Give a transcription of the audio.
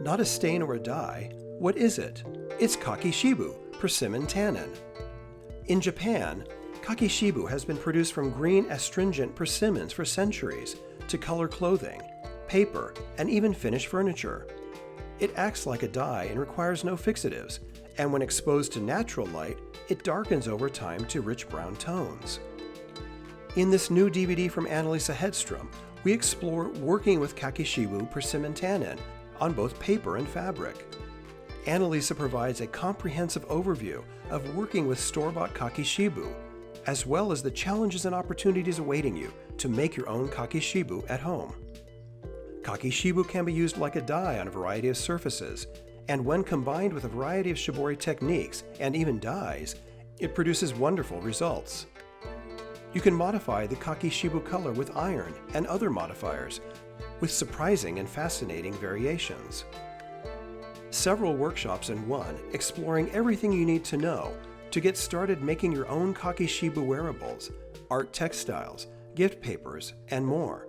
Not a stain or a dye. What is it? It's Kakishibu Persimmon Tannin. In Japan, Kakishibu has been produced from green astringent persimmons for centuries to color clothing, paper, and even finish furniture. It acts like a dye and requires no fixatives, and when exposed to natural light, it darkens over time to rich brown tones. In this new DVD from Lisa Hedstrom, we explore working with Kakishibu Persimmon Tannin on both paper and fabric. Lisa provides a comprehensive overview of working with store-bought Kakishibu, as well as the challenges and opportunities awaiting you to make your own Kakishibu at home. Kakishibu can be used like a dye on a variety of surfaces, and when combined with a variety of shibori techniques and even dyes, it produces wonderful results. You can modify the Kakishibu color with iron and other modifiers, with surprising and fascinating variations. Several workshops in one, exploring everything you need to know to get started making your own Kakishibu wearables, art textiles, gift papers, and more.